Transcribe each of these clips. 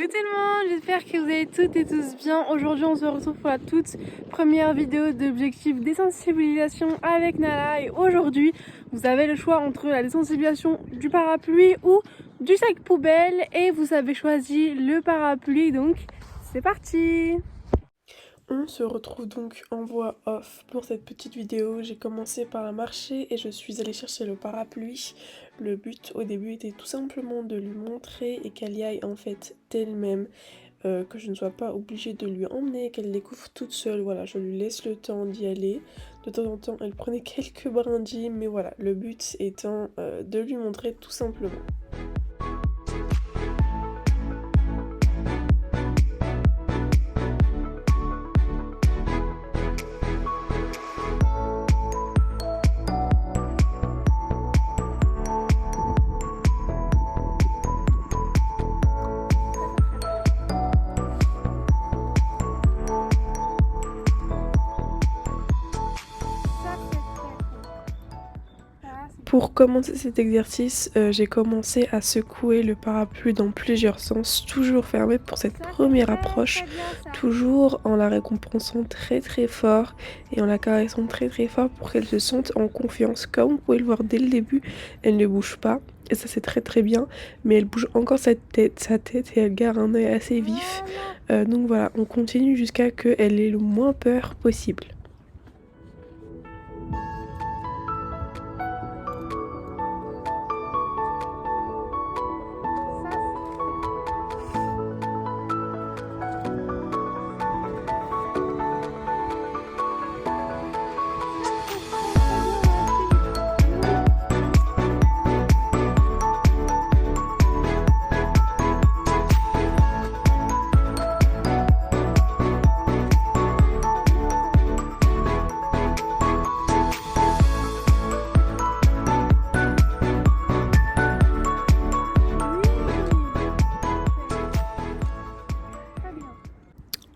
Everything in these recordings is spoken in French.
Coucou tout le monde, j'espère que vous allez toutes et tous bien. Aujourd'hui on se retrouve pour la toute première vidéo d'objectif désensibilisation avec Nala. Et aujourd'hui vous avez le choix entre la désensibilisation du parapluie ou du sac poubelle. Et vous avez choisi le parapluie, donc c'est parti. On se retrouve donc en voix off pour cette petite vidéo. J'ai commencé par marcher et je suis allée chercher le parapluie. Le but au début était tout simplement de lui montrer et qu'elle y aille en fait d'elle-même, que je ne sois pas obligée de lui emmener, qu'elle découvre toute seule. Voilà, je lui laisse le temps d'y aller. De temps en temps, elle prenait quelques brindilles, mais voilà, le but étant de lui montrer tout simplement. Pour commencer cet exercice, j'ai commencé à secouer le parapluie dans plusieurs sens, toujours fermé pour cette première approche, toujours en la récompensant très très fort et en la caressant très très fort pour qu'elle se sente en confiance. Comme vous pouvez le voir dès le début, elle ne bouge pas et ça c'est très très bien, mais elle bouge encore sa tête et elle garde un œil assez vif. Donc voilà, on continue jusqu'à ce qu'elle ait le moins peur possible.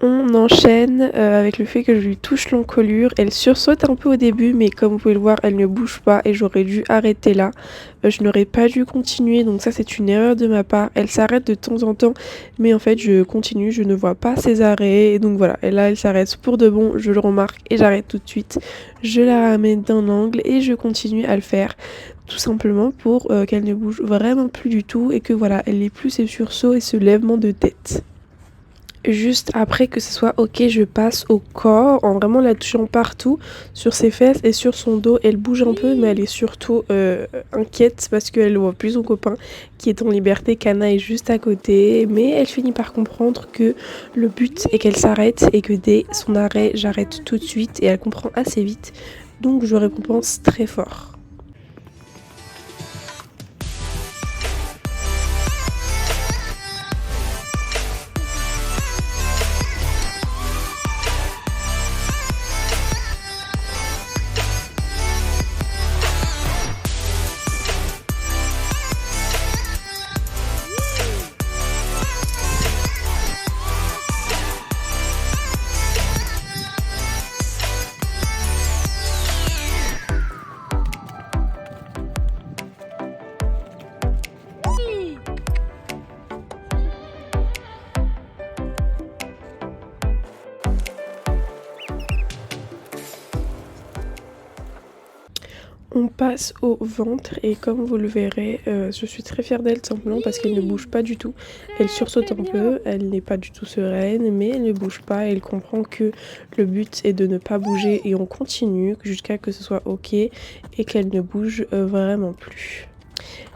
On enchaîne avec le fait que je lui touche l'encolure. Elle sursaute un peu au début, mais comme vous pouvez le voir, elle ne bouge pas et j'aurais dû arrêter là. Je n'aurais pas dû continuer, donc ça c'est une erreur de ma part. Elle s'arrête de temps en temps, mais en fait je continue, je ne vois pas ses arrêts. Et donc voilà, et là elle s'arrête pour de bon, je le remarque et j'arrête tout de suite. Je la ramène d'un angle et je continue à le faire. Tout simplement pour qu'elle ne bouge vraiment plus du tout et que voilà, elle n'ait plus ses sursauts et ce lèvement de tête. Juste après que ce soit ok, je passe au corps en vraiment la touchant partout sur ses fesses et sur son dos. Elle bouge un peu, mais elle est surtout inquiète parce qu'elle ne voit plus son copain qui est en liberté. Kana est juste à côté, mais elle finit par comprendre que le but est qu'elle s'arrête et que dès son arrêt, j'arrête tout de suite et elle comprend assez vite. Donc je récompense très fort. On passe au ventre et comme vous le verrez, je suis très fière d'elle simplement parce qu'elle ne bouge pas du tout. Elle sursaute un peu, elle n'est pas du tout sereine, mais elle ne bouge pas. Elle comprend que le but est de ne pas bouger et on continue jusqu'à ce que ce soit ok et qu'elle ne bouge vraiment plus.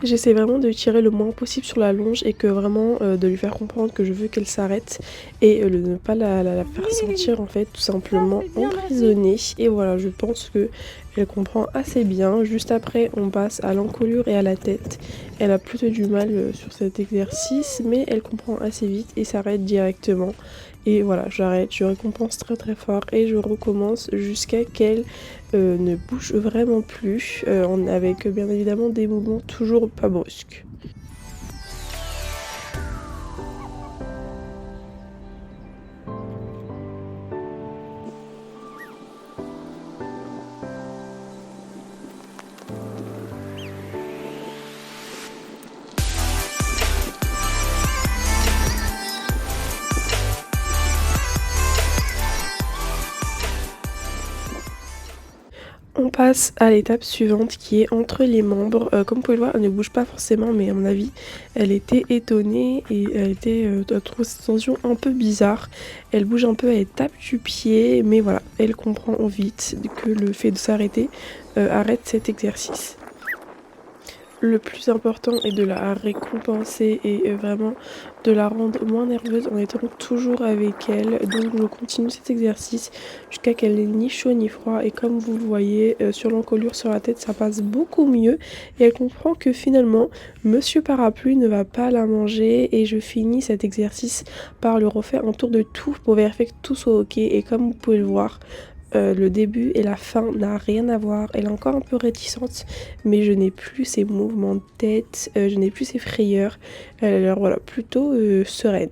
J'essaie vraiment de tirer le moins possible sur la longe et que vraiment de lui faire comprendre que je veux qu'elle s'arrête et de ne pas la faire sentir en fait tout simplement emprisonnée. Et voilà, je pense que elle comprend assez bien. Juste après on passe à l'encolure et à la tête. Elle a plutôt du mal sur cet exercice, mais elle comprend assez vite et s'arrête directement. Et voilà, j'arrête, je récompense très très fort et je recommence jusqu'à qu'elle ne bouge vraiment plus, avec bien évidemment des mouvements toujours pas brusques. passe à l'étape suivante qui est entre les membres. Comme vous pouvez le voir, elle ne bouge pas forcément, mais à mon avis, elle était étonnée et elle trouve cette sensation un peu bizarre. Elle bouge un peu, elle tape du pied, mais voilà, elle comprend vite que le fait de s'arrêter arrête cet exercice. Le plus important est de la récompenser et vraiment de la rendre moins nerveuse en étant toujours avec elle. Donc je continue cet exercice jusqu'à qu'elle n'ait ni chaud ni froid. Et comme vous le voyez, sur l'encolure sur la tête, ça passe beaucoup mieux. Et elle comprend que finalement, Monsieur Parapluie ne va pas la manger. Et je finis cet exercice par le refaire un tour de tout pour vérifier que tout soit ok. Et comme vous pouvez le voir, le début et la fin n'a rien à voir. Elle est encore un peu réticente, mais je n'ai plus ces mouvements de tête, je n'ai plus ces frayeurs. Elle a l'air voilà, plutôt sereine.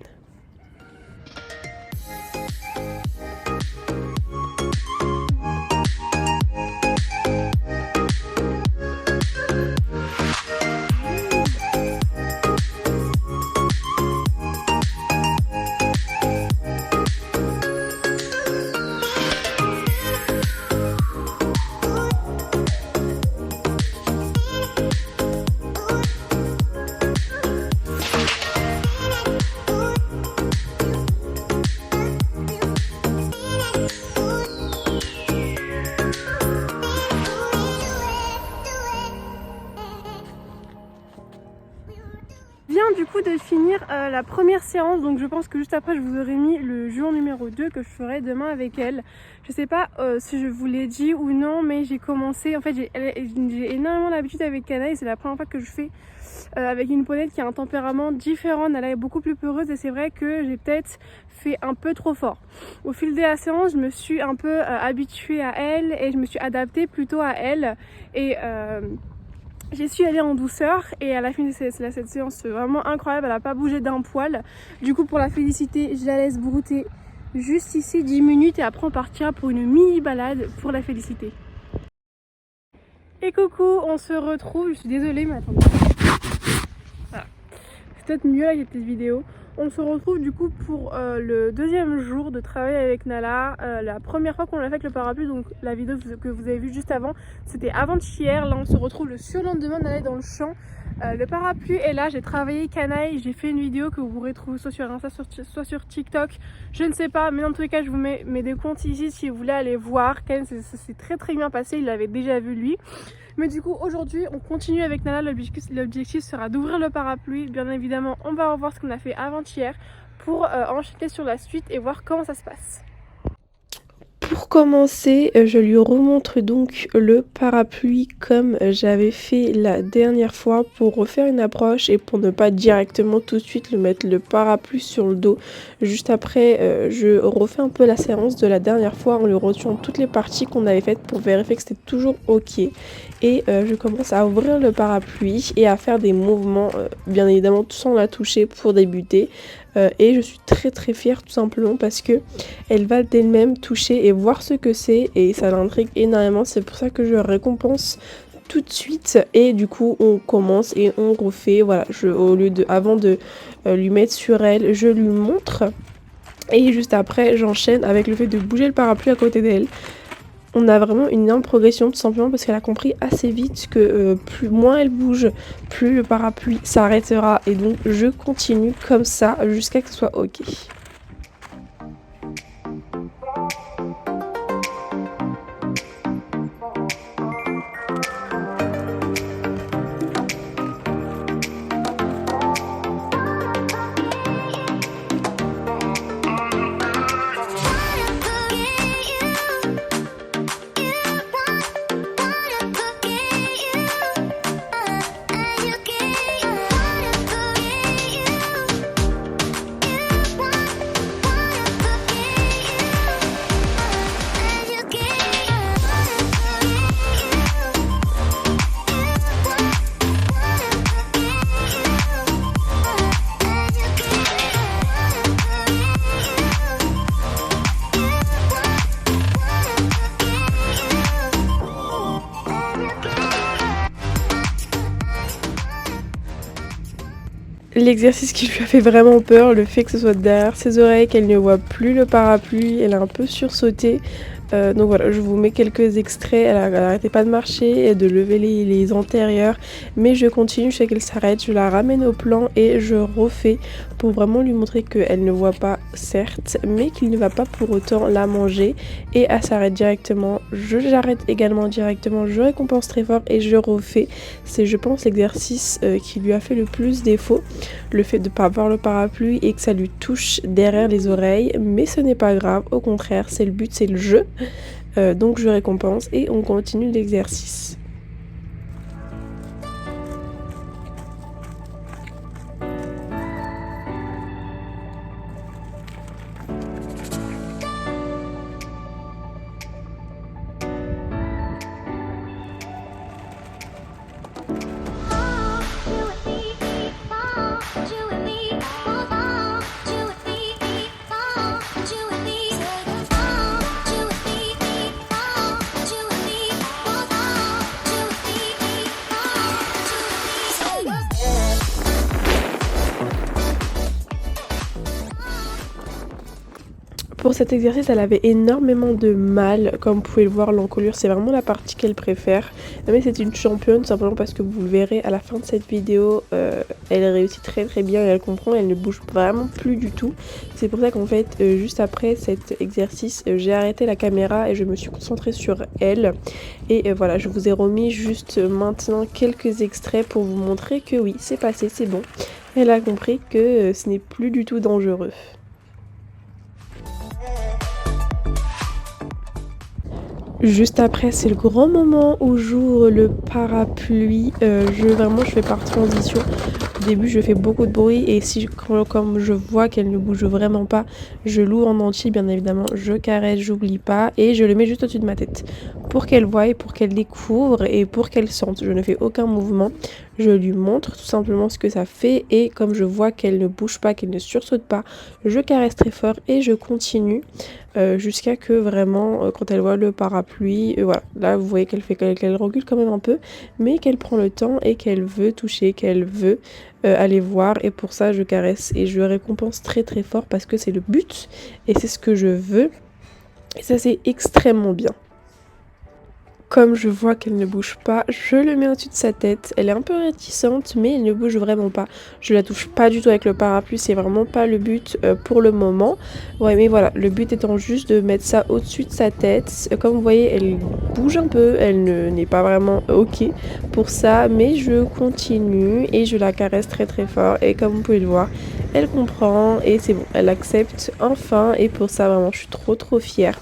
Du coup de finir la première séance, donc je pense que juste après je vous aurai mis le jour numéro 2 que je ferai demain avec elle. Je sais pas si je vous l'ai dit ou non, mais j'ai commencé, en fait j'ai énormément l'habitude avec Canaille, c'est la première fois que je fais avec une ponette qui a un tempérament différent. Nala est beaucoup plus peureuse et c'est vrai que j'ai peut-être fait un peu trop fort. Au fil de la séance, je me suis un peu habituée à elle et je me suis adaptée plutôt à elle et j'ai su aller en douceur et à la fin de cette séance vraiment incroyable, elle n'a pas bougé d'un poil. Du coup pour la féliciter, je la laisse brouter juste ici 10 minutes et après on partira pour une mini balade pour la féliciter. Et coucou, on se retrouve, je suis désolée mais attendez. Voilà. C'est peut-être mieux avec cette vidéo. On se retrouve du coup pour le deuxième jour de travail avec Nala. La première fois qu'on l'a fait avec le parapluie, donc la vidéo que vous avez vue juste avant, c'était avant-hier. Là on se retrouve le surlendemain, Nala est dans le champ. Le parapluie est là, j'ai travaillé Canaille, j'ai fait une vidéo que vous pourrez trouver soit sur Insta, soit sur TikTok, je ne sais pas, mais dans tous les cas je vous mets mes décomptes ici si vous voulez aller voir. Canaille, ça s'est très bien passé, il l'avait déjà vu lui. Mais du coup aujourd'hui on continue avec Nala, l'objectif sera d'ouvrir le parapluie. Bien évidemment on va revoir ce qu'on a fait avant-hier pour enchaîner sur la suite et voir comment ça se passe. Pour commencer, je lui remontre donc le parapluie comme j'avais fait la dernière fois pour refaire une approche et pour ne pas directement tout de suite le mettre le parapluie sur le dos. Juste après, je refais un peu la séance de la dernière fois en lui retirant toutes les parties qu'on avait faites pour vérifier que c'était toujours ok. Et je commence à ouvrir le parapluie et à faire des mouvements, bien évidemment sans la toucher pour débuter. Et je suis très fière tout simplement parce que elle va d'elle-même toucher et voir ce que c'est et ça l'intrigue énormément. C'est pour ça que je récompense tout de suite et du coup on commence et on refait. Voilà, avant de lui mettre sur elle, je lui montre et juste après j'enchaîne avec le fait de bouger le parapluie à côté d'elle. On a vraiment une énorme progression tout simplement parce qu'elle a compris assez vite que moins elle bouge, plus le parapluie s'arrêtera et donc je continue comme ça jusqu'à que ce soit ok. L'exercice qui lui a fait vraiment peur, le fait que ce soit derrière ses oreilles, qu'elle ne voit plus le parapluie, elle a un peu sursauté. Donc voilà, je vous mets quelques extraits. Elle arrêtait pas de marcher et de lever les antérieurs, mais je continue, je sais qu'elle s'arrête, je la ramène au plan et je refais pour vraiment lui montrer qu'elle ne voit pas, certes, mais qu'il ne va pas pour autant la manger, et elle s'arrête directement. J'arrête également directement, je récompense très fort et je refais. C'est, je pense, l'exercice qui lui a fait le plus défaut, le fait de ne pas avoir le parapluie et que ça lui touche derrière les oreilles, mais ce n'est pas grave, au contraire, c'est le but, c'est le jeu. Donc je récompense et on continue l'exercice. Pour cet exercice, elle avait énormément de mal. Comme vous pouvez le voir, l'encolure, c'est vraiment la partie qu'elle préfère. Mais c'est une championne, tout simplement parce que vous le verrez à la fin de cette vidéo, elle réussit très très bien et elle comprend, elle ne bouge vraiment plus du tout. C'est pour ça qu'en fait, juste après cet exercice, j'ai arrêté la caméra et je me suis concentrée sur elle. Et voilà, je vous ai remis juste maintenant quelques extraits pour vous montrer que oui, c'est passé, c'est bon. Elle a compris que ce n'est plus du tout dangereux. Juste après, c'est le grand moment où j'ouvre le parapluie. Je fais par transition. Au début, je fais beaucoup de bruit et comme je vois qu'elle ne bouge vraiment pas, je l'ouvre en entier, bien évidemment. Je caresse, j'oublie pas et je le mets juste au-dessus de ma tête pour qu'elle voie, pour qu'elle découvre et pour qu'elle sente. Je ne fais aucun mouvement. Je lui montre tout simplement ce que ça fait et comme je vois qu'elle ne bouge pas, qu'elle ne sursaute pas, je caresse très fort et je continue jusqu'à que vraiment, quand elle voit le parapluie, voilà, là vous voyez qu'elle recule quand même un peu, mais qu'elle prend le temps et qu'elle veut toucher, qu'elle veut aller voir, et pour ça je caresse et je récompense très très fort parce que c'est le but et c'est ce que je veux, et ça c'est extrêmement bien. Comme je vois qu'elle ne bouge pas, je le mets au-dessus de sa tête. Elle est un peu réticente, mais elle ne bouge vraiment pas. Je la touche pas du tout avec le parapluie, c'est vraiment pas le but pour le moment. Ouais, mais voilà, le but étant juste de mettre ça au-dessus de sa tête. Comme vous voyez, elle bouge un peu, elle n'est pas vraiment ok pour ça, mais je continue et je la caresse très très fort. Et comme vous pouvez le voir, elle comprend et c'est bon, elle accepte enfin. Et pour ça, vraiment, je suis trop fière.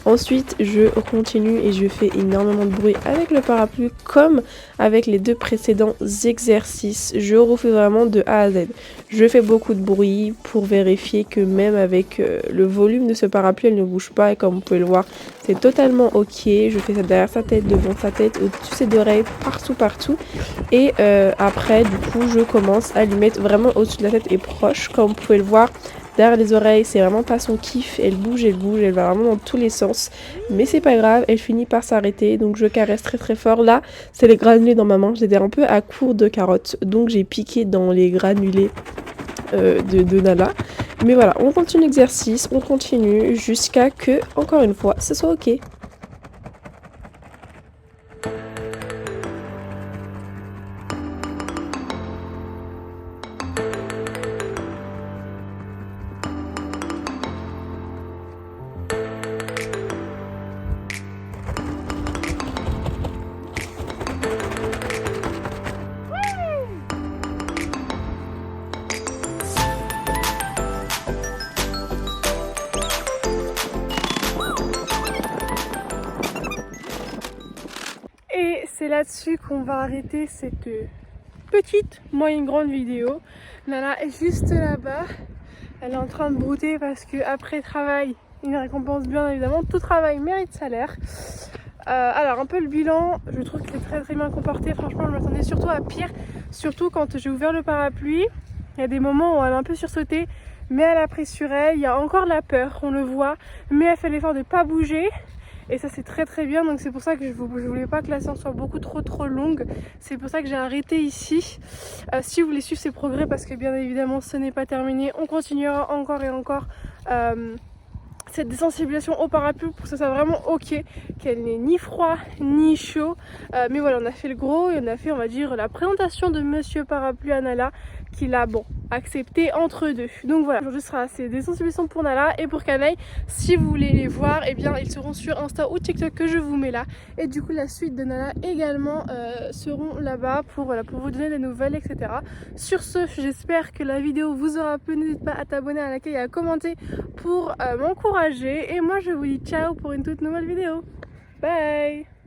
Ensuite, je continue et je fais énormément de bruit avec le parapluie comme avec les deux précédents exercices. Je refais vraiment de A à Z. Je fais beaucoup de bruit pour vérifier que même avec le volume de ce parapluie, elle ne bouge pas. Et comme vous pouvez le voir, c'est totalement ok. Je fais ça derrière sa tête, devant sa tête, au-dessus de ses oreilles, partout. Et après, du coup, je commence à lui mettre vraiment au-dessus de la tête et proche. Comme vous pouvez le voir, derrière les oreilles, c'est vraiment pas son kiff, elle bouge, elle va vraiment dans tous les sens. Mais c'est pas grave, elle finit par s'arrêter, donc je caresse très très fort. Là, c'est les granulés dans ma main, j'étais un peu à court de carottes, donc j'ai piqué dans les granulés de Nala. Mais voilà, on continue l'exercice, on continue jusqu'à que, encore une fois, ce soit ok. Et c'est là-dessus qu'on va arrêter cette petite, moyenne grande vidéo. Nala est juste là-bas. Elle est en train de brouter parce que après travail, une récompense bien évidemment. Tout travail mérite salaire. Alors un peu le bilan, je trouve qu'il est très très bien comporté. Franchement, je m'attendais surtout à pire. Surtout quand j'ai ouvert le parapluie. Il y a des moments où elle a un peu sursauté, mais elle a pris sur elle. Il y a encore la peur, on le voit, mais elle fait l'effort de ne pas bouger. Et ça c'est très très bien, donc c'est pour ça que je voulais pas que la séance soit beaucoup trop longue. C'est pour ça que j'ai arrêté ici. Si vous voulez suivre ses progrès, parce que bien évidemment ce n'est pas terminé, on continuera encore et encore cette désensibilisation au parapluie pour que ça soit vraiment ok, qu'elle n'ait ni froid ni chaud. Mais voilà, on a fait le gros et on a fait, on va dire, la présentation de Monsieur Parapluie à Nala, qu'il a accepté entre deux. Donc voilà, aujourd'hui sera ces désensibilisations pour Nala et pour Canaille. Si vous voulez les voir, et bien ils seront sur Insta ou TikTok que je vous mets là. Et du coup la suite de Nala également seront là-bas pour, voilà, pour vous donner des nouvelles, etc. Sur ce, j'espère que la vidéo vous aura plu. N'hésite pas à t'abonner, à liker et à commenter pour m'encourager. Et moi je vous dis ciao pour une toute nouvelle vidéo. Bye.